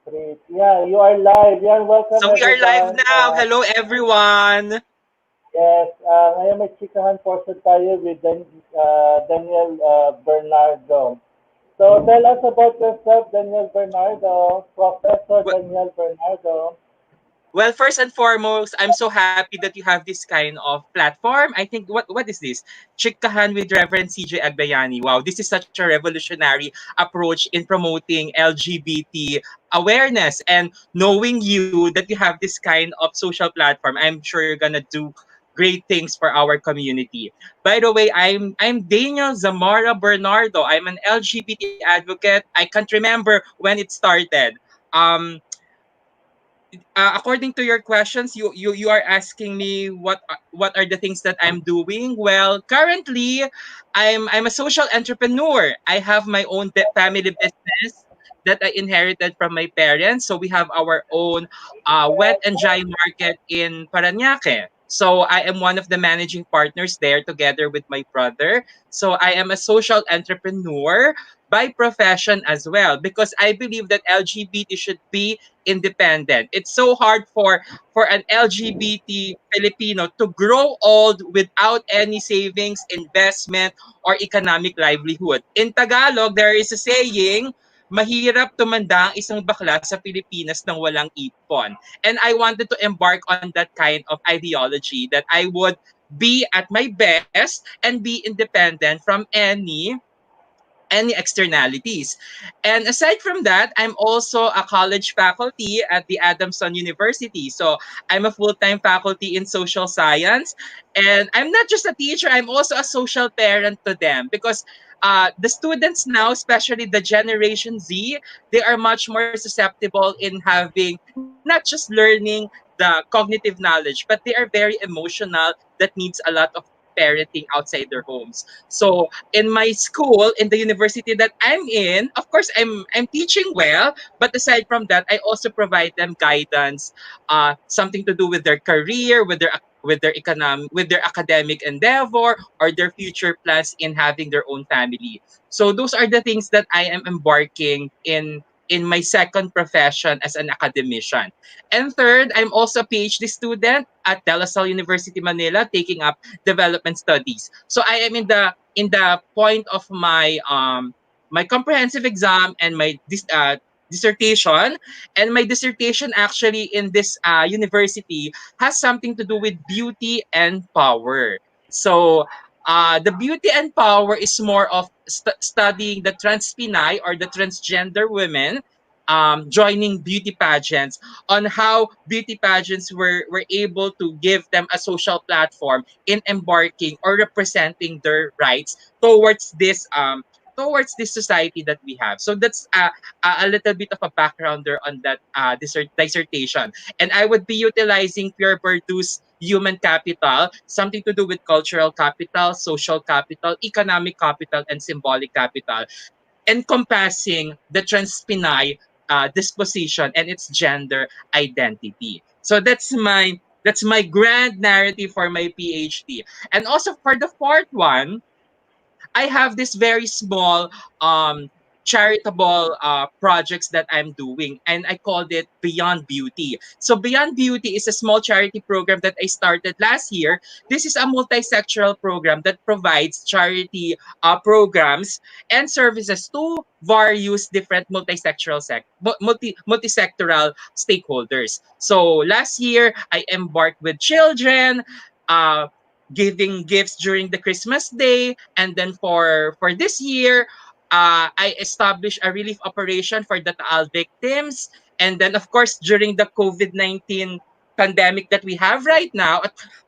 Great. Yeah, you are live. Yeah, welcome So we are live everyone. now. Hello, everyone. Yes, ngayon may chikahan portion tayo with Daniel Bernardo. So tell us about yourself, Daniel Bernardo, Professor Well, Daniel Bernardo. well, first and foremost, I'm so happy that you have this kind of platform. I think what is this? Chikahan with Reverend CJ Agbayani. Wow, this is such a revolutionary approach in promoting LGBT awareness and knowing you that you have this kind of social platform. I'm sure you're gonna do great things for our community. By the way, I'm Daniel Zamora Bernardo. I'm an LGBT advocate. I can't remember when it started. Um, According to your questions, you are asking me what are the things that I'm doing. Well, currently, I'm a social entrepreneur. I have my own family business that I inherited from my parents. So we have our own wet and dry market in Parañaque. So I am one of the managing partners there together with my brother. So I am a social entrepreneur by profession as well because I believe that LGBT should be independent. It's so hard for an LGBT Filipino to grow old without any savings, investment, or economic livelihood. In Tagalog, there is a saying, mahirap tumanda ang isang bakla sa Pilipinas nang walang ipon. And I wanted to embark on that kind of ideology that I would be at my best and be independent from any externalities. And aside from that, I'm also a college faculty at the Adamson University. So I'm a full-time faculty in social science. And I'm not just a teacher, I'm also a social parent to them because the students now, especially the Generation Z, they are much more susceptible in having not just learning the cognitive knowledge, but they are very emotional that needs a lot of parenting outside their homes. So in my school, in the university that I'm in, of course I'm teaching well, but aside from that, I also provide them guidance, something to do with their career, with their academic endeavor, or their future plans in having their own family. So those are the things that I am embarking in my second profession as an academician. And third, I'm also a PhD student at De La Salle University Manila taking up development studies. So I am in the point of my comprehensive exam and my dissertation, and my dissertation actually in this university has something to do with beauty and power. So the beauty and power is more of studying the trans Pinay or the transgender women, joining beauty pageants, on how beauty pageants were able to give them a social platform in embarking or representing their rights towards this society that we have. So that's a little bit of a backgrounder on that dissertation. And I would be utilizing Pierre Bourdieu's human capital, something to do with cultural capital, social capital, economic capital, and symbolic capital, encompassing the transpinay disposition and its gender identity. So that's my grand narrative for my PhD. And also for the fourth one, I have this very small charitable projects that I'm doing, and I called it Beyond Beauty. So Beyond Beauty is a small charity program that I started last year. This is a multi-sectoral program that provides charity programs and services to various different multi-sectoral stakeholders. So last year I embarked with children, uh, giving gifts during the Christmas day, and then for this year, I established a relief operation for the Taal victims, and then of course during the COVID-19 pandemic that we have right now,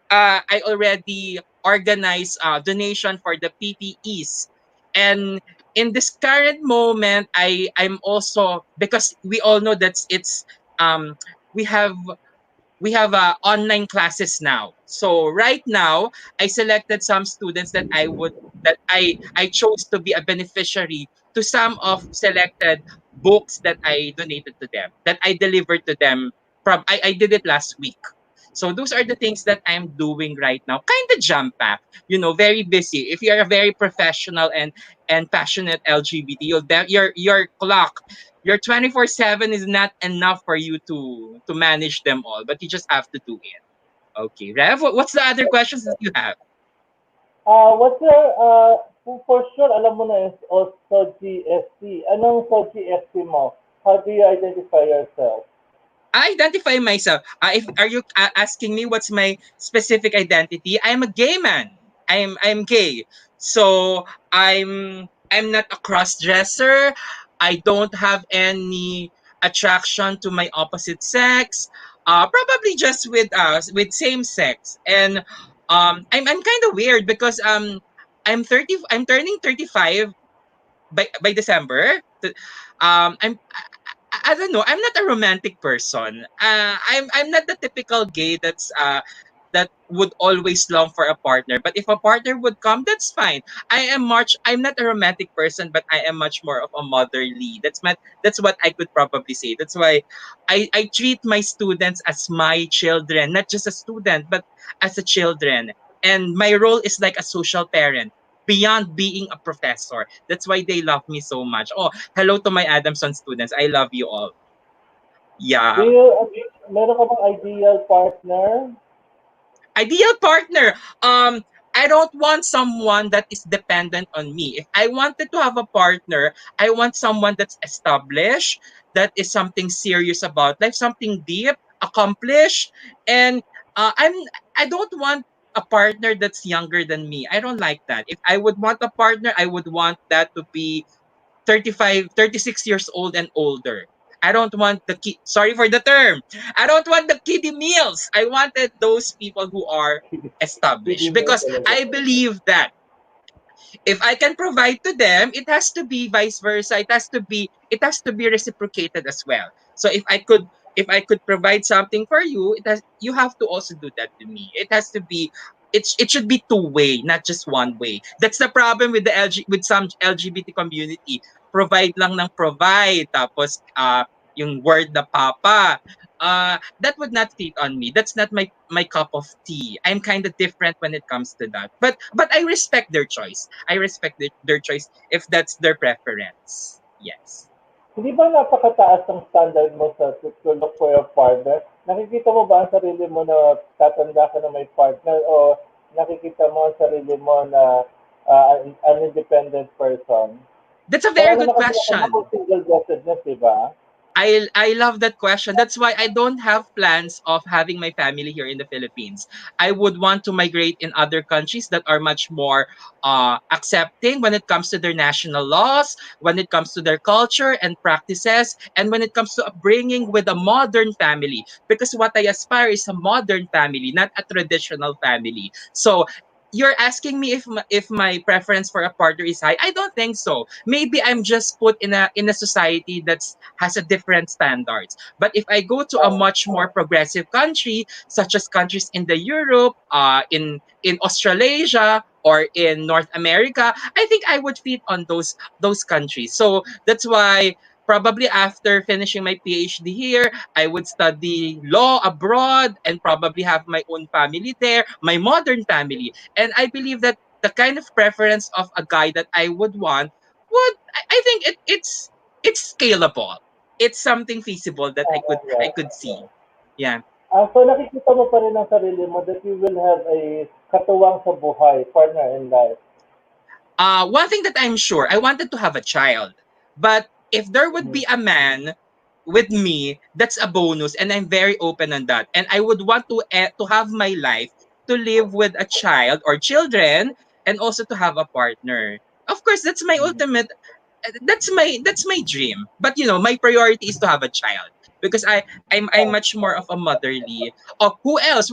I already organized donation for the PPEs, and in this current moment, I'm also, because we all know that it's we have online classes now. So right now, I selected some students that I chose to be a beneficiary to some of selected books that I donated to them, that I delivered to them from I did it last week. So those are the things that I'm doing right now. Kind of jump pack, very busy. If you're a very professional and passionate LGBT, your clock Your 24/7 is not enough for you to manage them all, but you just have to do it. Okay, Rev, what's the other questions that you have? What's your, for sure, alam mo na is also GST. Anong so GST mo? How do you identify yourself? I identify myself. If are you asking me what's my specific identity? I'm a gay man. I'm gay. So I'm not a cross dresser. I don't have any attraction to my opposite sex. Probably just with same sex. And I'm kind of weird because I'm 30. I'm turning 35 by December. I don't know. I'm not a romantic person. I'm not the typical gay that would always long for a partner. But if a partner would come, that's fine. I'm not a romantic person, but I am much more of a motherly. That's what I could probably say. That's why I treat my students as my children, not just a student, but as a children. And my role is like a social parent beyond being a professor. That's why they love me so much. Oh, hello to my Adamson students. I love you all. Do Yeah. you, meron ka bang ideal partner? Ideal partner. I don't want someone that is dependent on me. If I wanted to have a partner, I want someone that's established, that is something serious about life, something deep, accomplished, and I'm I don't want a partner that's younger than me. I don't like that. If I would want a partner, I would want that to be 35, 36 years old and older. I don't want the kid. Sorry for the term. I don't want the kiddie meals. I wanted those people who are Hindi established mo because talaga. I believe that if I can provide to them, it has to be vice versa. It has to be reciprocated as well. So if I could provide something for you, you have to also do that to me. It should be two-way, not just one way. That's the problem with with some LGBT community. Provide lang ng provide tapos yung word na papa. That would not fit on me. That's not my cup of tea. I'm kind of different when it comes to that. But I respect their choice. I respect their choice if that's their preference. Yes. Hindi ba napakataas ng standard mo sa to look for a partner? Nakikita mo ba ang sarili mo na tatanda ka na may partner o nakikita mo ang sarili mo na an independent person? That's a very Marami good na kasi question. ako single blessedness, di ba? I love that question. That's why I don't have plans of having my family here in the Philippines. I would want to migrate in other countries that are much more accepting when it comes to their national laws, when it comes to their culture and practices, and when it comes to upbringing with a modern family. Because what I aspire is a modern family, not a traditional family. So you're asking me if my preference for a partner is high. I don't think so. Maybe I'm just put in a society that's has a different standards. But if I go to a Ah, much more progressive country, such as countries in the Europe, in Australasia or in North America, I think I would fit on those countries. So that's why probably after finishing my PhD here, I would study law abroad and probably have my own family there, my modern family. And I believe that the kind of preference of a guy that I would want I think it's scalable. It's something feasible that I yeah, could yeah. see. Yeah. So nakikita mo pa rin ang sarili mo that you will have a katuwang sa buhay, partner in life. One thing that I'm sure, I wanted to have a child. But if there would Mhm. be a man with me, that's a bonus, and I'm very open on that. And I would want to have my life to live with a child or children, and also to have a partner. Of course, that's my dream. But my priority is to have a child because I'm much more of a motherly. Oh, who else?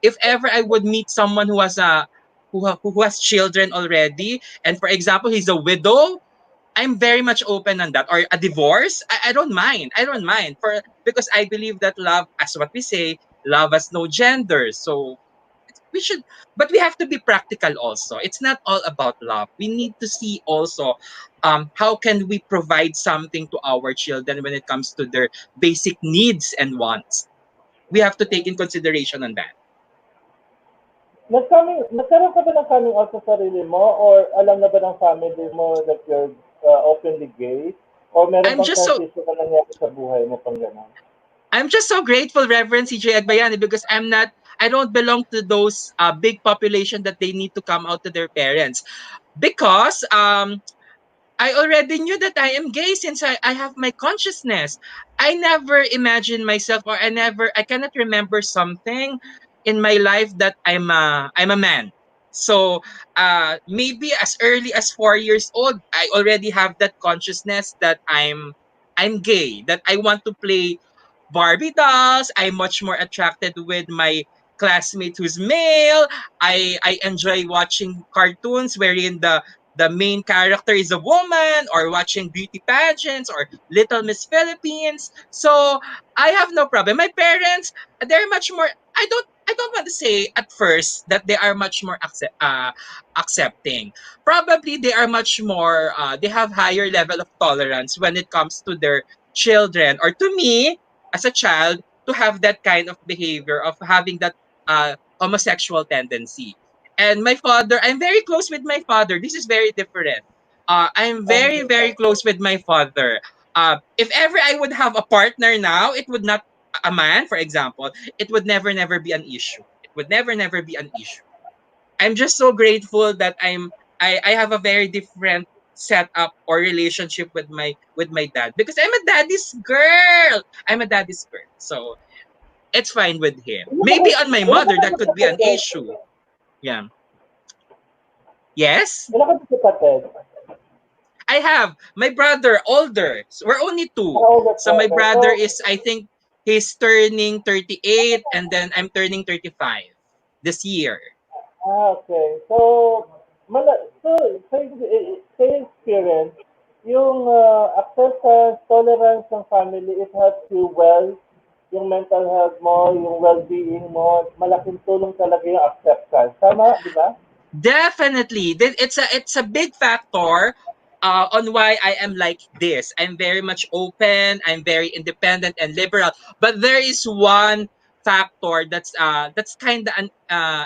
If ever I would meet someone who has children already, and for example, he's a widow, I'm very much open on that. Or a divorce, I don't mind. I don't mind because I believe that love, as what we say, love has no gender. So we should, but we have to be practical also. It's not all about love. We need to see also how can we provide something to our children when it comes to their basic needs and wants. We have to take in consideration on that. Nagkaroon ka ba ng coming out sa sarili mo or alam na ba ng family mo that you're openly gay? O meron I'm bang just so transition na nangyari sa buhay mo pang gano'n? I'm just so grateful, Reverend CJ Agbayani, because I don't belong to those big population that they need to come out to their parents. Because I already knew that I am gay since I have my consciousness. I never imagined myself, or I cannot remember something in my life that I'm a man. So maybe as early as 4 years old, I already have that consciousness that I'm gay, that I want to play Barbie dolls. I'm much more attracted with my classmate who's male. I enjoy watching cartoons wherein the main character is a woman, or watching beauty pageants or Little Miss Philippines. So I have no problem. My parents, they're much more. I don't want to say at first that they are much more accepting. Probably they are much more. They have higher level of tolerance when it comes to their children, or to me as a child, to have that kind of behavior of having that homosexual tendency. And my father, I'm very close with my father. This is very different. I'm very, very close with my father. If ever I would have a partner now, it would not, a man, for example, it would never, never be an issue. It would never, never be an issue. I'm just so grateful that I have a very different setup or relationship with my dad, because I'm a daddy's girl. I'm a daddy's girl. So it's fine with him. Maybe on my Ilan ka mother ba that could be an magkapatid? issue. Yeah. Yes. Ilan ka magkapatid? I have my brother older. So we're only two. Oldest So my brother. brother So, is, I think, he's turning 38, and then I'm turning 35 this year. okay. So, sa experience, yung acceptance, tolerance ng family, it helps you well, yung mental health mo, yung well-being mo, malaking tulong talaga yung acceptance. Tama, di ba? Definitely. It's a big factor on why I am like this. I'm very much open, I'm very independent and liberal. But there is one factor that's kind of an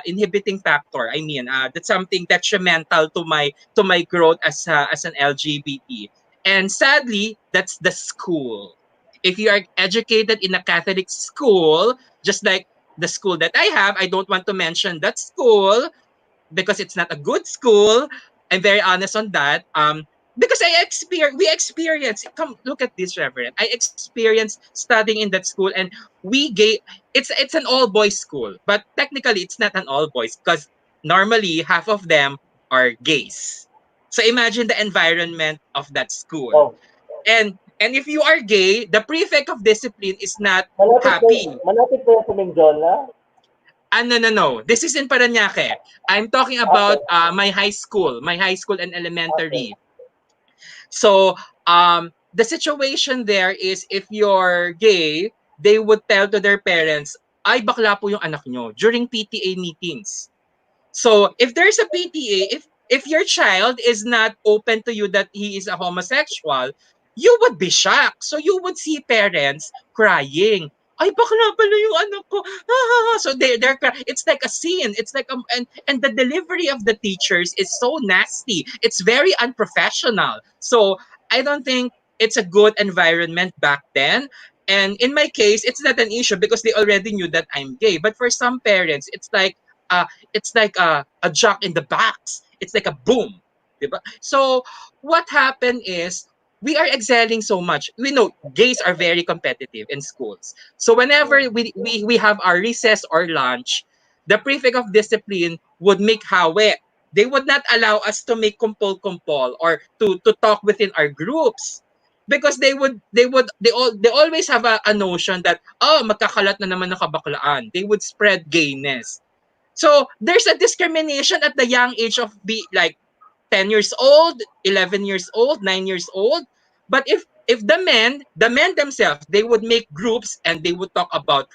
inhibiting factor. I mean, that's something detrimental to my growth as an LGBT. And sadly, that's the school. If you are educated in a Catholic school, just like the school that I have, I don't want to mention that school because it's not a good school. I'm very honest on that. Because we experience. Come look at this, Reverend. I experienced studying in that school, and we gay. It's an all boys school, but technically it's not an all boys because normally half of them are gays. So imagine the environment of that school. Oh, And if you are gay, the prefect of discipline is not malapit ba, happy. malapit ba yan sa Menjola? No, no, no. This is in Parañaque. I'm talking Okay, about my high school and okay. elementary. So, the situation there is if you're gay, they would tell to their parents, ay bakla po yung anak nyo during PTA meetings. So if there's a PTA, if your child is not open to you that he is a homosexual, you would be shocked. So you would see parents crying. Ay, bakla pala yung anak ko. So it's like a scene. It's like and the delivery of the teachers is so nasty. It's very unprofessional. So I don't think it's a good environment back then. And in my case, it's not an issue because they already knew that I'm gay. But for some parents, uh, it's like a jock in the box. It's like a boom. Diba? So what happened is we are excelling so much. We know gays are very competitive in schools. So whenever we have our recess or lunch, the prefect of discipline would make hawe. They would not allow us to make kumpol-kumpol or to talk within our groups. Because they always have a notion that magkakalat na naman ng kabaklaan. They would spread gayness. So there's a discrimination at the young age of be like 10 years old, 11 years old, 9 years old. But if the men themselves, they would make groups and they would talk about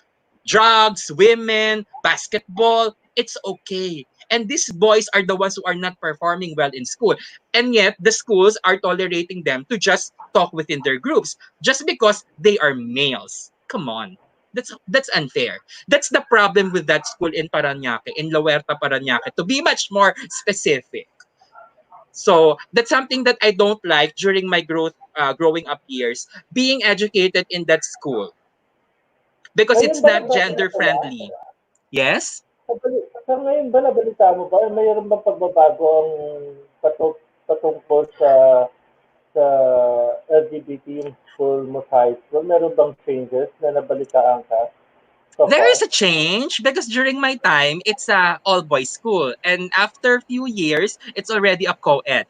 drugs, women, basketball, it's okay. And these boys are the ones who are not performing well in school. And yet the schools are tolerating them to just talk within their groups just because they are males. Come on. That's unfair. That's the problem with that school in Parañaque, in La Huerta, Parañaque, to be much more specific. So that's something that I don't like during my growth growing up years being educated in that school because Ngayon it's ba not nagbago na gender sila? friendly. Yes. Sa ngayon ba nabalita mo ba, mayroon bang pagbabago ang patungkol sa LGBT yung school mo sa high school? Meron bang changes na nabalitaan ka so There far? is a change because during my time it's a all boys school, and after a few years it's already a co-ed.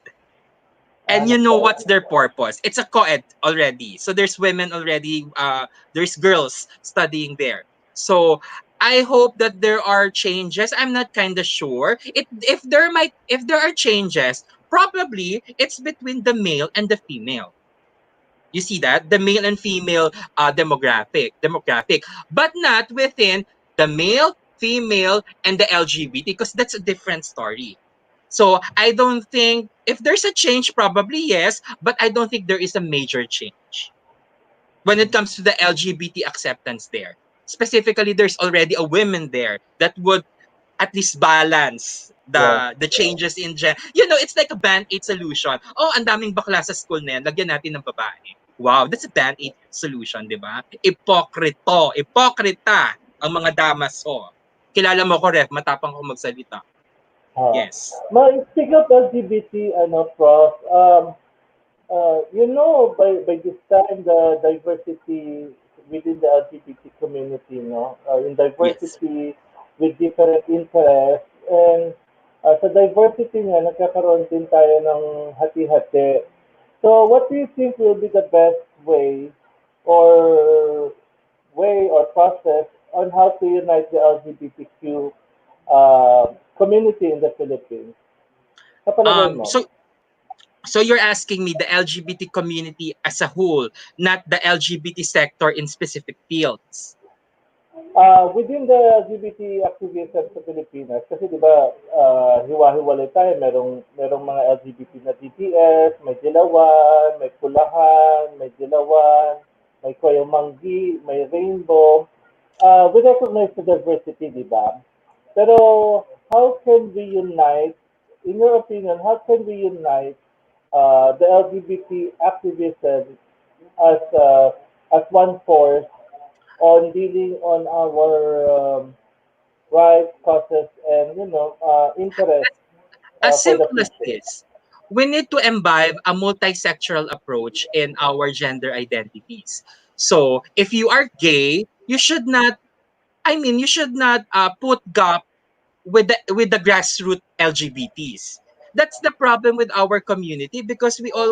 Ah, And you know what's their purpose? It's a co-ed already. So there's women already, there's girls studying there. So I hope that there are changes. I'm not kind of sure. If there are changes, probably it's between the male and the female. You see that? The male and female demographic, but not within the male, female, and the LGBT because that's a different story. So I don't think if there's a change, probably yes, but I don't think there is a major change when it comes to the LGBT acceptance there. Specifically, there's already a woman there that would at least balance yes. the changes in gen. You know, it's like a band-aid solution. Oh, ang daming bakla sa school na yan, lagyan natin ng babae. Wow, that's a band-aid solution, di ba? Ipokrita ang mga damas. Oh. Kilala mo ko, Ref, matapang ko magsalita. Ah. Yes. Speaking of LGBT, Prof, by this time, the diversity within the LGBT community, no, in Yes. diversity with different interests, and sa diversity nga, nagkakaroon din tayo ng hati-hati. So, what do you think will be the best or or process on how to unite the LGBTQ community in the Philippines? Sa palagay Um, mo? so so you're asking me the LGBT community as a whole, not the LGBT sector in specific fields. Within the LGBT activism sa Pilipinas, kasi di ba, hiwa-hiwalay tayo, merong mga LGBT na DPS, may dilawan, may pulahan, may dilawan, may koyomanggi, may rainbow. We recognize the diversity, di ba? Pero how can we unite, in your opinion, how can we unite the LGBT activism as one force on dealing on our rights, causes, and interests As for the simple as future. this, we need to imbibe a multisexual approach in our gender identities. So, if you are gay, you should not, you should not put gap with the grassroots LGBTs. That's the problem with our community because we are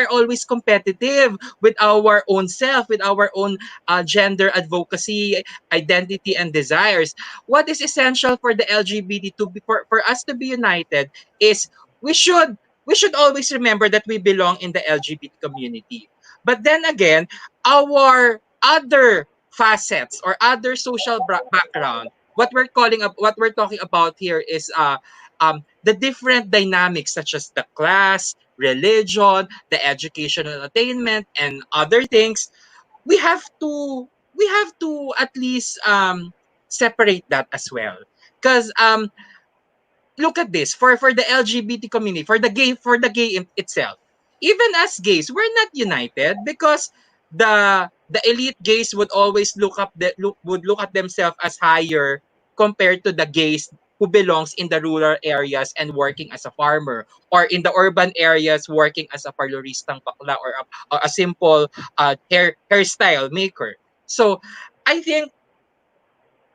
always competitive with our own self, with our own gender advocacy, identity, and desires. What is essential for the LGBT to be for us to be united is we should we should always remember that we belong in the LGBT community. But then again, our other facets or other social background, what we're talking about here is the different dynamics such as the class, religion, the educational attainment, and other things. We have to at least separate that as well, because look at this, for the LGBT community, for the gay itself. Even as gays, we're not united because the elite gays would always would look at themselves as higher compared to the gays who belongs in the rural areas and working as a farmer, or in the urban areas working as a parloristang bakla, or a simple hairstyle maker. So I think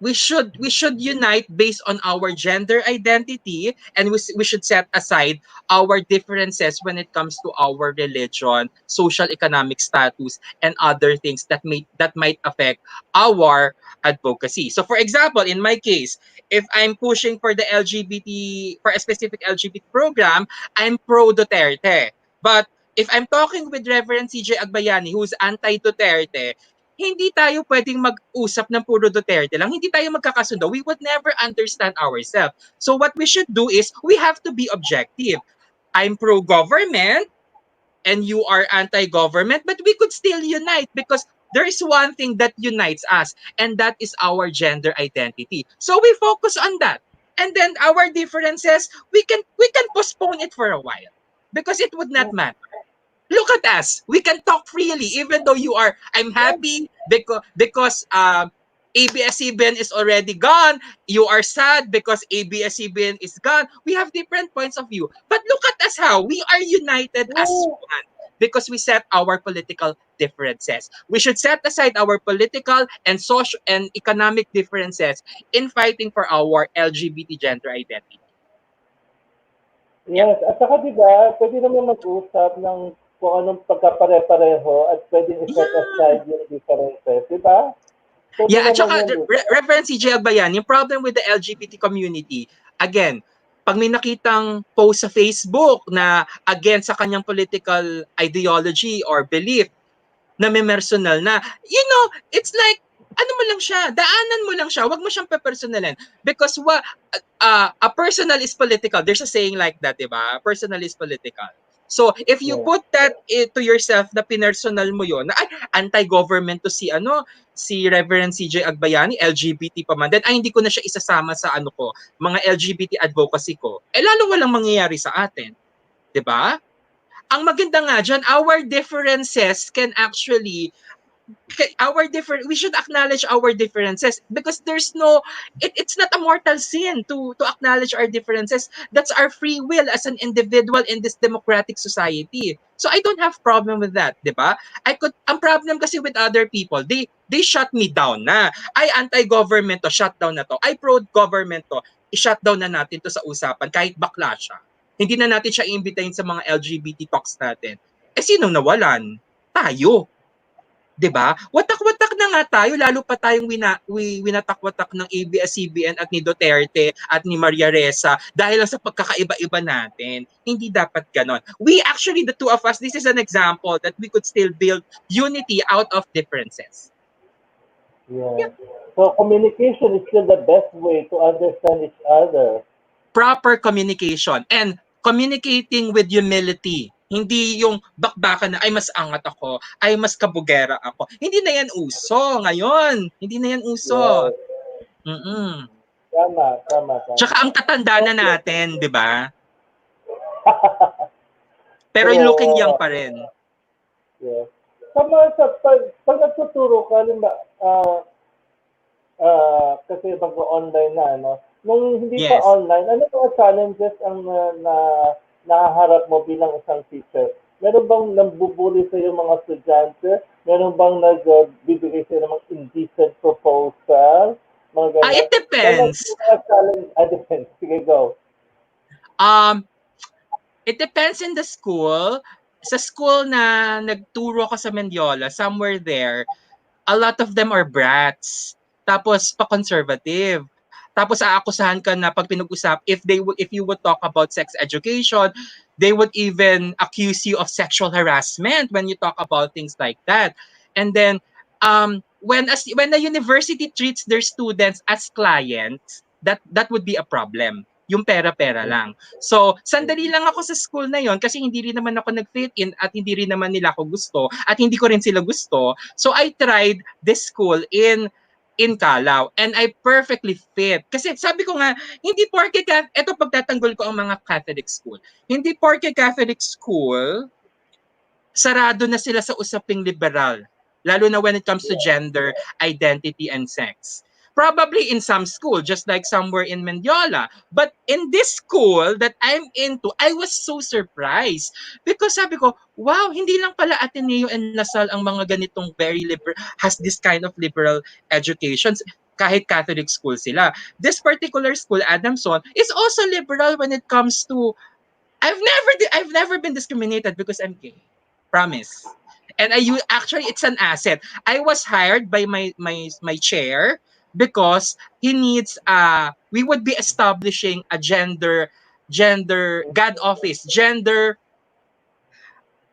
we should unite based on our gender identity, and we should set aside our differences when it comes to our religion, social economic status, and other things that might affect our advocacy. So for example, in my case, if I'm pushing for a specific LGBT program, I'm pro Duterte. But if I'm talking with Reverend CJ Agbayani, who's anti Duterte, hindi tayo pwedeng mag-usap ng puro Duterte lang. Hindi tayo magkakasundo. We would never understand ourselves. So what we should do is we have to be objective. I'm pro-government and you are anti-government, but we could still unite because there is one thing that unites us, and that is our gender identity. So we focus on that. And then our differences, we can postpone it for a while because it would not matter. Look at us. We can talk freely, even though you are. I'm happy because ABS-CBN is already gone. You are sad because ABS-CBN is gone. We have different points of view. But look at us how we are united as Yeah. one because we set our political differences. We should set aside our political and social and economic differences in fighting for our LGBT gender identity. Yeah. Yes, at saka 'di ba, puwede naman mag-usap ng kung anong pagkapare-pareho at puwedeng i-set Yeah. aside yung differences, 'di ba? Puwede Yeah, at naman saka yun, 'di ba? Reverend CJ Agbayan, yung problem with the LGBT community, again, pag may nakitang post sa Facebook na against sa kanyang political ideology or belief, na may personal na, it's like, ano mo lang siya, daanan mo lang siya, wag mo siyang pepersonalin. Because a personal is political. There's a saying like that, di ba? Personal is political. So, if you Yes. put that to yourself na pinersonal mo yon, na ay, anti-government to si Reverend CJ Agbayani, LGBT pa man, then ay hindi ko na siya isasama sa mga LGBT advocacy ko. Eh lalo walang mangyayari sa atin, 'di ba? Ang maganda nga diyan, our differences can actually we should acknowledge our differences because it's not a mortal sin to acknowledge our differences. That's our free will as an individual in this democratic society. So I don't have problem with that, 'di ba? Ang problem kasi with other people, they shut me down na. Ay anti-government to, shut down na to. Ay pro-government to, i-shut down na natin to sa usapan kahit bakla siya. Hindi na natin siya iimbitahin sa mga LGBT talks natin. Eh sinong nawalan? Tayo. 'Di ba? Watak-watak na nga tayo lalo pa tayong winatak-watak ng ABS-CBN at ni Duterte at ni Maria Ressa dahil lang sa pagkakaiba-iba natin. Hindi dapat ganon. We actually, the two of us, this is an example that we could still build unity out of differences. Yeah. So communication is still the best way to understand each other. Proper communication and communicating with humility. Hindi yung bakbakan na ay mas angat ako, ay mas kabugera ako. Hindi na yan uso ngayon. Hindi na yan uso. Yes. Mm. Tama, tama, Tsaka tama. ang tatanda na Okay. natin, 'di ba? Pero True. looking young pa rin. Yes. Pag nagtuturo ka, kasi mag-online na, ano? Nung hindi pa Yes. online, ano mga challenges ang nahaharap mo bilang isang teacher? Meron bang nambubuli sa yung mga estudyante? Meron bang nagbibigay sa ng mga indecent proposal? Mga It ganon? Kailan depends. yung mga challenge? Depends. Sige, go. Um, it depends in the school. Sa school na nagturo ko sa Mendiola, somewhere there, a lot of them are brats. Tapos pa-conservative. Tapos aakusahan ka na pag pinag-usap if you would talk about sex education, they would even accuse you of sexual harassment when you talk about things like that. And then when a university treats their students as clients, that would be a problem. Yung pera-pera lang. So, sandali lang ako sa school na yon kasi hindi rin naman ako nag-fit in at hindi rin naman nila ako gusto at hindi ko rin sila gusto. So, I tried this school in Calao and I perfectly fit. Kasi sabi ko nga, hindi porke eto pagtatanggol ko ang mga Catholic school. Hindi porke Catholic school, sarado na sila sa usaping liberal. Lalo na when it comes to gender, identity, and sex. Probably in some school, just like somewhere in Mendiola. But in this school that I'm into, I was so surprised. Because sabi ko, wow, hindi lang pala Ateneo and Lasal ang mga ganitong very liberal, has this kind of liberal educations kahit Catholic school sila. This particular school, Adamson, is also liberal when it comes to I've never been discriminated because I'm gay. Promise. And actually it's an asset. I was hired by my chair because he needs we would be establishing a gender God office, gender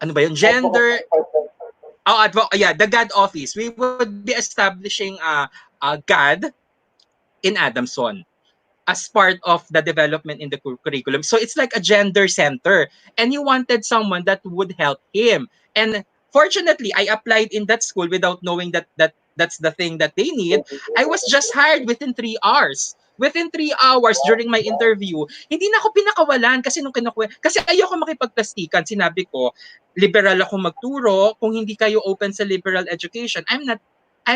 ano ba yun? Advocacy Gender person. yeah, the God office. We would be establishing a God in Adamson as part of the development in the curriculum. So it's like a gender center. And you wanted someone that would help him. And fortunately, I applied in that school without knowing that that's the thing that they need. I was just hired within 3 hours. Within 3 hours during my interview, hindi na ako pinakawalan kasi kasi ayoko makipagplastikan. Sinabi ko, liberal ako magturo. Kung hindi kayo open sa liberal education, I'm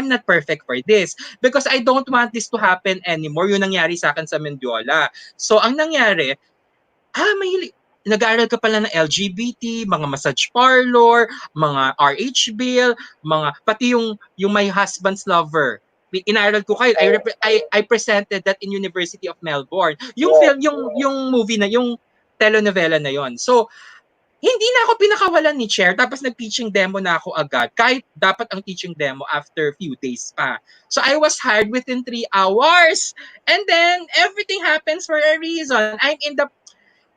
not perfect for this because I don't want this to happen anymore. Yung nangyari sa akin sa Mendiola. So ang nangyari, nag-aaral ka pala ng LGBT, mga massage parlor, mga RH bill, pati yung My Husband's Lover. Inaral ko kayo. I presented that in University of Melbourne. Yung Yeah. film, yung movie na, yung telenovela na yon. So, hindi na ako pinakawalan ni Chair tapos nag-teaching demo na ako agad kahit dapat ang teaching demo after few days pa. So I was hired within 3 hours and then everything happens for a reason.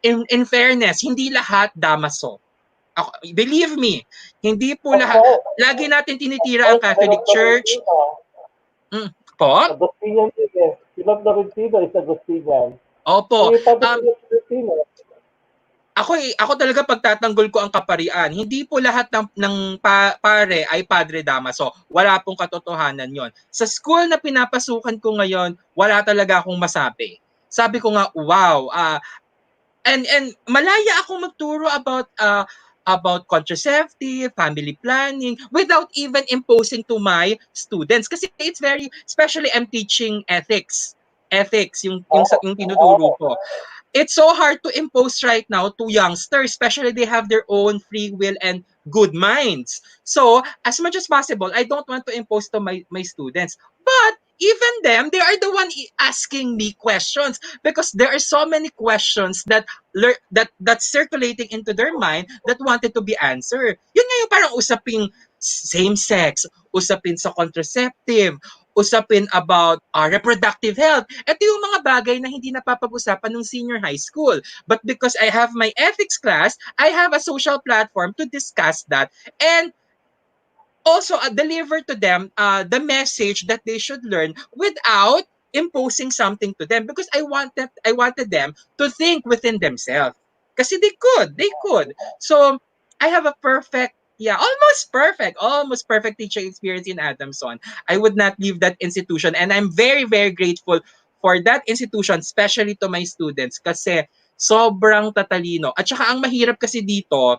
In fairness, hindi lahat damaso. Believe me, hindi po lahat. Lagi natin tinitira ang Catholic Church. Po? Agustinian din eh. Si Bob Lorenzino is Agustinian. Opo. Si Padre Lorenzino. Ako talaga pagtatanggol ko ang kaparian. Hindi po lahat ng pare ay Padre Damaso. Wala pong katotohanan yon. Sa school na pinapasukan ko ngayon, wala talaga akong masabi. Sabi ko nga, wow, and malaya akong magturo about contraceptive, family planning without even imposing to my students kasi it's very, especially I'm teaching ethics yung tinuturo ko. It's so hard to impose right now to youngsters, especially they have their own free will and good minds. So, as much as possible, I don't want to impose to my students. But even them, they are the one asking me questions because there are so many questions that's circulating into their mind that wanted to be answered. Yun nga yung parang usaping same sex, usapin sa contraceptive, usapin about reproductive health. Ito yung mga bagay na hindi napapag-usapan ng senior high school. But because I have my ethics class, I have a social platform to discuss that and also deliver to them the message that they should learn without imposing something to them because I wanted them to think within themselves. Kasi they could. So I have a almost perfect teaching experience in Adamson. I would not leave that institution and I'm very, very grateful for that institution, especially to my students kasi sobrang tatalino. At saka ang mahirap kasi dito,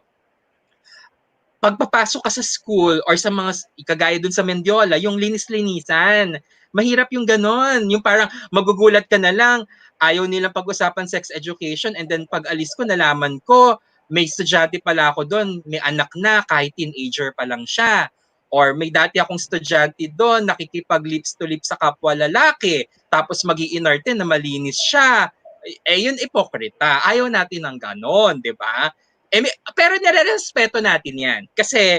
pagpapasok ka sa school or sa mga kagaya dun sa Mendiola, yung linis-linisan. Mahirap yung ganon. Yung parang magugulat ka na lang, ayaw nilang pag-usapan sex education and then pag alis ko, nalaman ko, may estudyante pala ako doon, may anak na, kahit teenager pa lang siya. Or may dati akong estudyante doon, nakikipag-lips to lips sa kapwa lalaki, tapos mag-iinarte na malinis siya. Yun ipokrita. Ayaw natin ng ganon, di ba? Pero nire-respeto natin 'yan. Kasi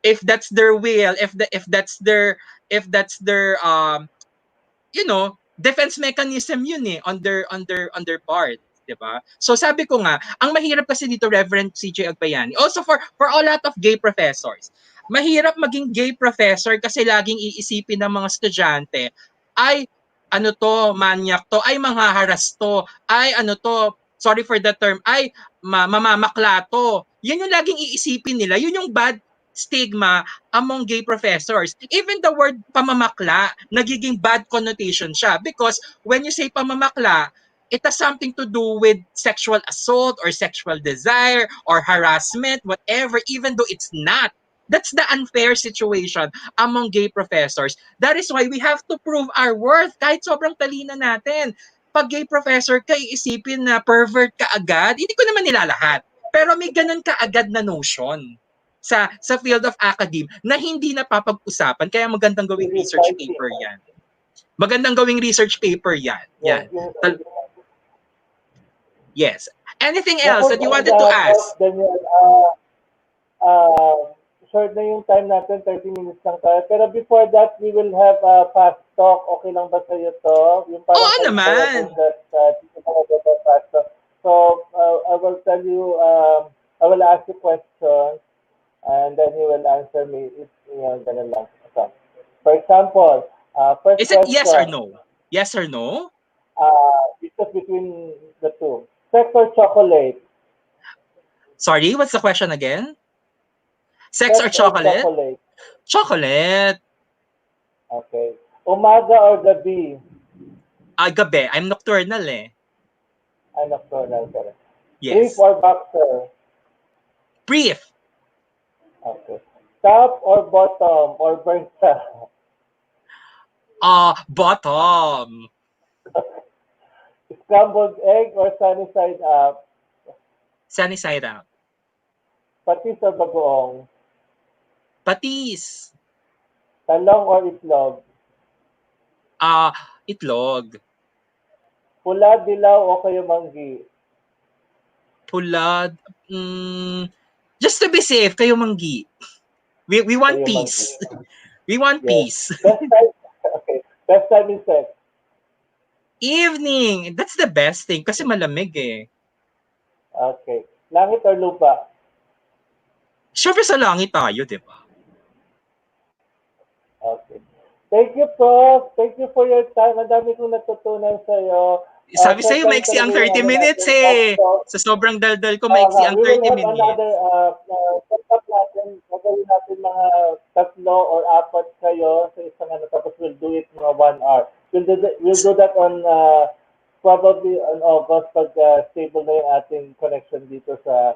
if that's their will, if that's their defense mechanism yun on their part, 'di ba? So sabi ko nga, ang mahirap kasi dito Reverend CJ Agbayani. Also for a lot of gay professors. Mahirap maging gay professor kasi laging iisipin ng mga estudyante ay ano to, manyak to, ay manghaharas to, ay ano to, sorry for the term, ay mamamakla to. Yun yung laging iisipin nila. Yun yung bad stigma among gay professors. Even the word pamamakla, nagiging bad connotation siya because when you say pamamakla, it has something to do with sexual assault or sexual desire or harassment, whatever, even though it's not. That's the unfair situation among gay professors. That is why we have to prove our worth kahit sobrang talino natin. Pag gay professor ka, iisipin na pervert ka agad. Hindi ko naman nilalahat. Pero may ganun ka agad na notion sa field of academe na hindi napapag-usapan. Kaya magandang gawing research paper yan. Magandang gawing research paper yan. Yan. Yes. Anything else that you wanted to ask? Daniel, short na yung time natin, 30 minutes lang tayo. Pero before that, we will have a fast talk. Okay lang ba sa'yo to? Yung parang Oo naman. Fast talk. So, I will tell you, I will ask you questions and then you will answer me if ganun lang. So, for example, first Is it question. yes or no? Yes or no? It's just between the two. Sex or chocolate? Sorry, what's the question again? Sex or chocolate? Chocolate. Okay. Umaga or gabi? Gabi. I'm nocturnal eh. Nocturnal ka rin. Brief Yes. or boxer? Brief. Okay. Top or bottom or burnt sa? Bottom. Scrambled egg or sunny side up? Sunny side up. Patis or bagoong? Patis. Talong or itlog? Ah, Itlog. Pula, dilaw o kayo manggi? Pulad. Mm, just to be safe, kayo manggi. We want Kayo manggi. peace. We want Yes. peace. Best time, okay. Best time in sex? Evening. That's the best thing kasi malamig eh. Okay. Langit or lupa? Siyempre sa langit tayo, di ba? Okay. Thank you, Prof. Thank you for your time. Ang dami kong natutunan sa'yo. Sabi Short sa'yo, lang maiksi talaga ang yung 30 minutes natin eh. talk. Sa sobrang daldal ko, maiksi ang We will 30 have minutes. another setup natin. Gagawin natin mga tatlo or apat kayo sa isang ano, tapos we'll do it mga 1 hour. We'll do that on probably on August pag stable na yung ating connection dito sa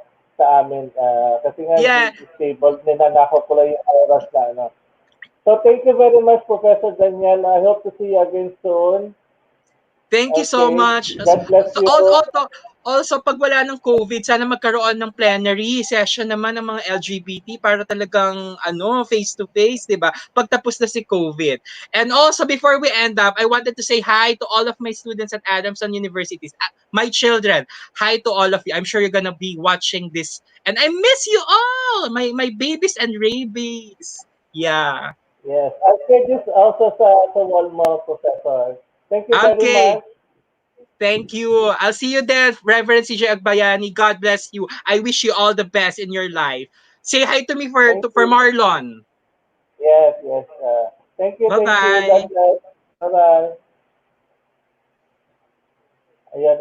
amin. Kasi nga Yeah. hindi stable, ninanakaw ko lang yung oras na ano. So thank you very much, Professor Daniel. I hope to see you again soon. Thank you so Okay. much. God bless you. Also, pag wala ng COVID, sana magkaroon ng plenary session naman ng mga LGBT para talagang face-to-face, di ba? Pagtapos na si COVID. And also, before we end up, I wanted to say hi to all of my students at Adamson Universities. My children, hi to all of you. I'm sure you're gonna be watching this. And I miss you all! My babies and rabies. Yeah. Yes. I'll share this also sa wall mo, Professor. Thank you very Okay. much. Thank you. I'll see you there, Reverend CJ Agbayani. God bless you. I wish you all the best in your life. Say hi to me Thank for you. Marlon. Yes, yes. Thank you, thank you. God Bye-bye. bless. Bye-bye. Ayan,